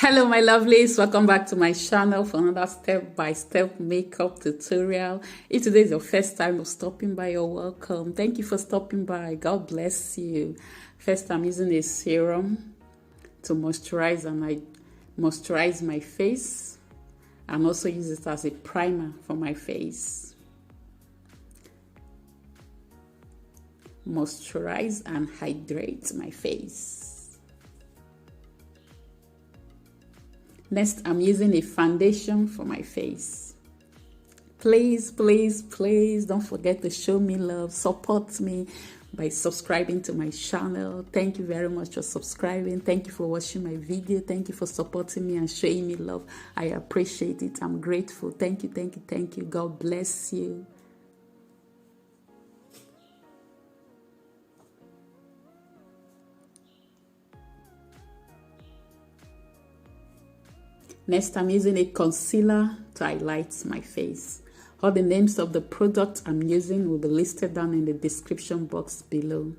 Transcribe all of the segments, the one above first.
Hello my lovelies, welcome back to my channel for another step-by-step makeup tutorial. If today is your first time of stopping by, you're welcome. Thank you for stopping by. God bless you. First, I'm using a serum to moisturize, and I moisturize my face and also use it as a primer for my face. Moisturize and hydrate my face. Next, I'm using a foundation for my face. Please, please, please don't forget to show me love. Support me by subscribing to my channel. Thank you very much for subscribing. Thank you for watching my video. Thank you for supporting me and showing me love. I appreciate it. I'm grateful. Thank you, thank you, thank you. God bless you. Next, I'm using a concealer to highlight my face. All the names of the product I'm using will be listed down in the description box below.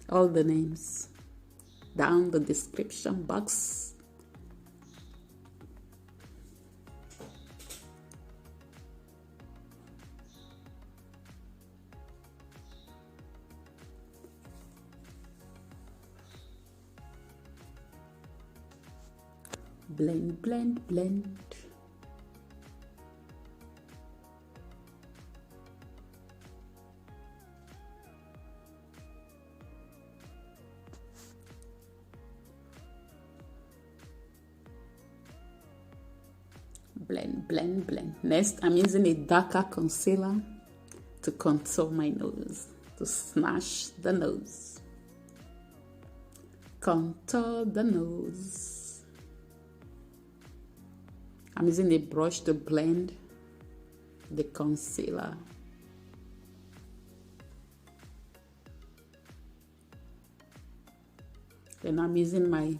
All the names down the description box. Blend, blend, blend. Blend, blend, blend. Next, I'm using a darker concealer to contour my nose, to snatch the nose. Contour the nose. I'm using a brush to blend the concealer. Then I'm using my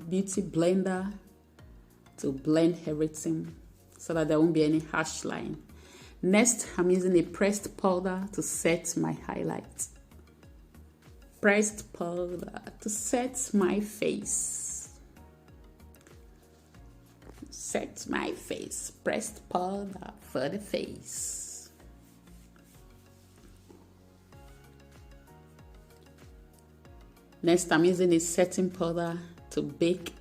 beauty blender to blend everything so that there won't be any harsh line. Next, I'm using a pressed powder to set my highlights. Pressed powder to set my face. Set my face. Pressed powder for the face. Next, I'm using a setting powder to bake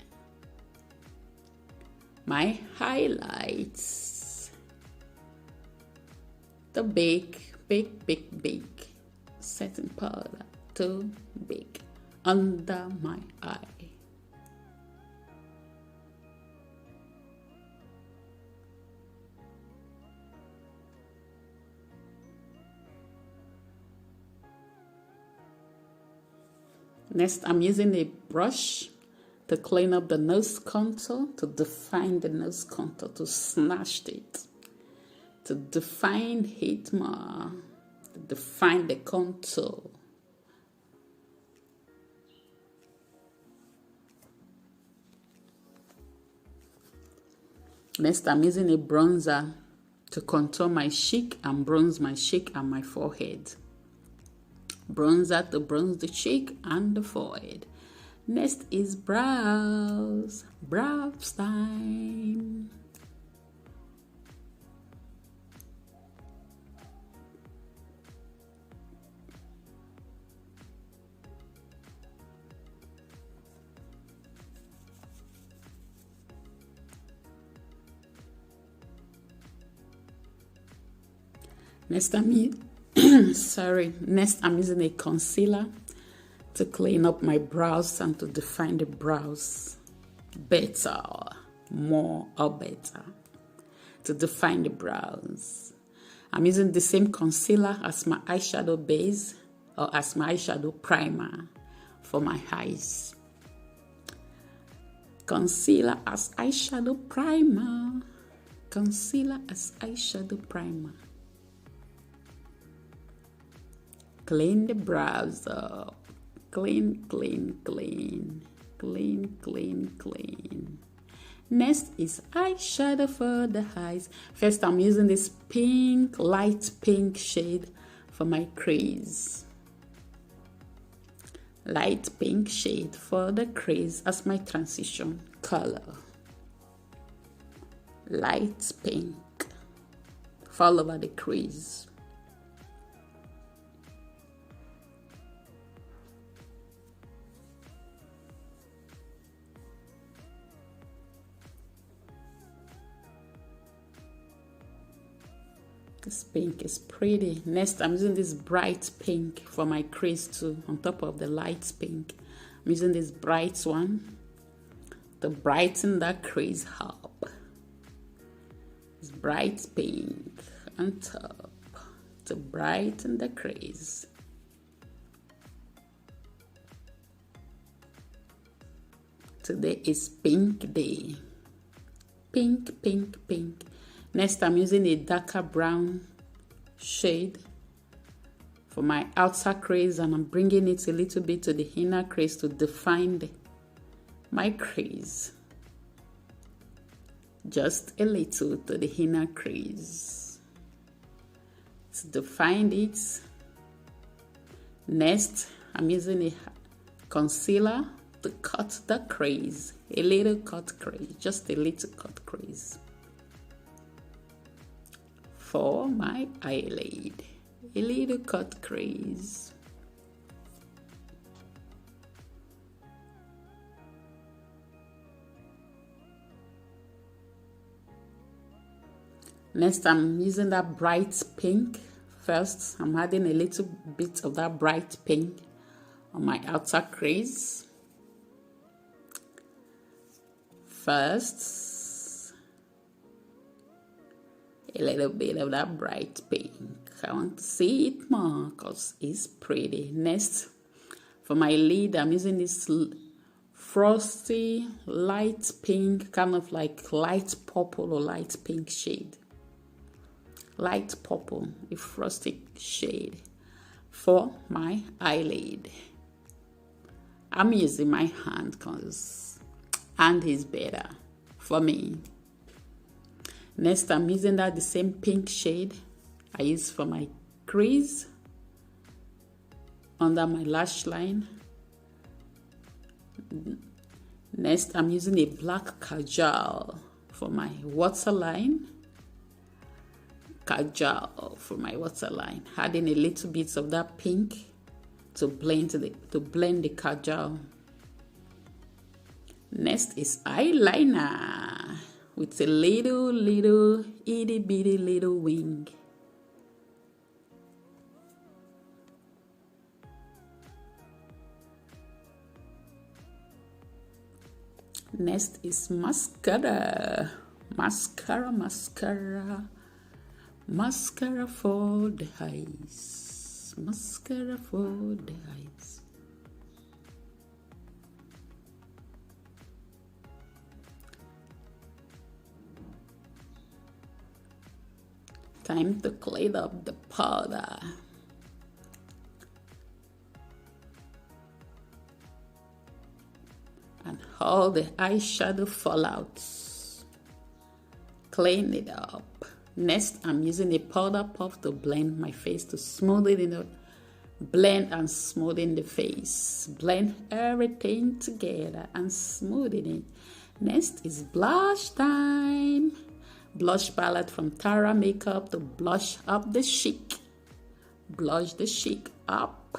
my highlights. To bake, bake, bake, bake. Setting powder to bake under my eye. Next, I'm using a brush to clean up the nose contour, to define the nose contour, to snatch it, to define it more, to define the contour. Next, I'm using a bronzer to contour my cheek and bronze my cheek and my forehead. Bronzer to bronze the cheek and the forehead. Next is brows. Brows time. Next, Next, I'm using a concealer to clean up my brows and to define the brows better, more or better, to define the brows. I'm using the same concealer as my eyeshadow base or as my eyeshadow primer for my eyes. Concealer as eyeshadow primer. Concealer as eyeshadow primer. Clean the brows up. Clean, clean, clean. Clean, clean, clean. Next is eyeshadow for the eyes. First, I'm using this pink, light pink shade for my crease. light pink shade for the crease as my transition color. Light pink all over the crease. This pink is pretty. Next, I'm using this bright pink for my crease too, on top of the light pink. I'm using this bright one to brighten that crease up. This bright pink on top to brighten the crease. Today is pink day. Pink, pink, pink. Next, I'm using a darker brown shade for my outer crease, and I'm bringing it a little bit to the inner crease to define my crease. Just a little to the inner crease to define it. Next, I'm using a concealer to cut the crease. A little cut crease, just a little cut crease for my eyelid. A little cut crease. Next, I'm using that bright pink. First, I'm adding a little bit of that bright pink on my outer crease. First, a little bit of that bright pink. I want to see it more because it's pretty. Next, for my lid, I'm using this frosty light pink, kind of like light purple or light pink shade. Light purple, a frosty shade for my eyelid. I'm using my hand because hand is better for me. Next, I'm using that the same pink shade I use for my crease under my lash line. Next, I'm using a black kajal for my waterline. Kajal for my waterline, adding a little bit of that pink to blend the kajal. Next is eyeliner with a little itty bitty little wing. Next is mascara. Mascara for the eyes. Mascara for the eyes. Time to clean up the powder. And all the eyeshadow fallouts. Clean it up. Next, I'm using a powder puff to blend my face, to smooth it in. Blend and smoothing the face. Blend everything together and smoothing it. Next is blush time. Blush palette from Tara Makeup to blush up the cheek. Blush the cheek up.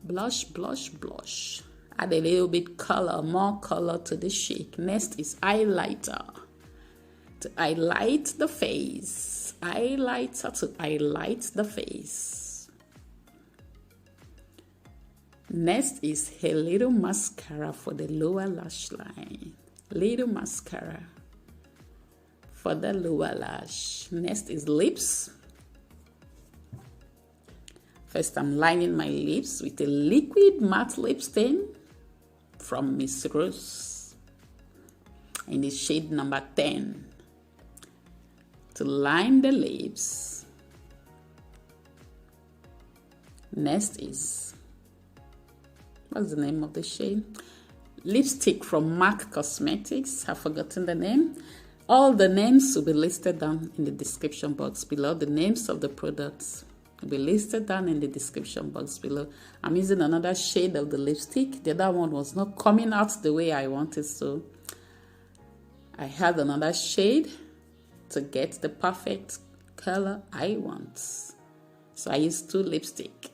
Blush, blush, blush. Add a little bit color, more color to the cheek. Next is highlighter. To highlight the face. Highlighter to highlight the face. Next is a little mascara for the lower lash line. Little mascara for the lower lash. Next is lips. First, I'm lining my lips with a liquid matte lip stain from Miss Rose in the shade number 10. To line the lips. Next is, what's the name of the shade? Lipstick from MAC Cosmetics. I've forgotten the name. All the names will be listed down in the description box below, the names of the products. will be listed down in the description box below. I'm using another shade of the lipstick. The other one was not coming out the way I wanted, so I had another shade to get the perfect color I want. So I used 2 lipsticks.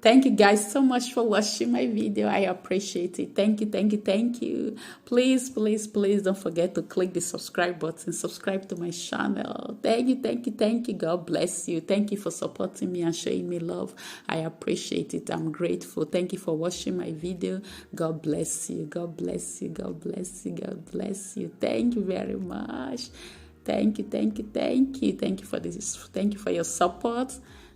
Thank you guys so much for watching my video. I appreciate it. Thank you, thank you, thank you. Please, please, please don't forget to click the subscribe button. Subscribe to my channel. Thank you, thank you, thank you. God bless you. Thank you for supporting me and showing me love. I appreciate it. I'm grateful. Thank you for watching my video. God bless you. God bless you. God bless you. God bless you. Thank you very much. Thank you, thank you, thank you. Thank you for this. Thank you for your support.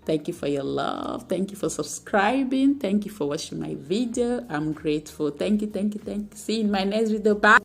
Thank you for your love. Thank you for subscribing. Thank you for watching my video. I'm grateful. Thank you, thank you, thank you. See you in my next video. Bye.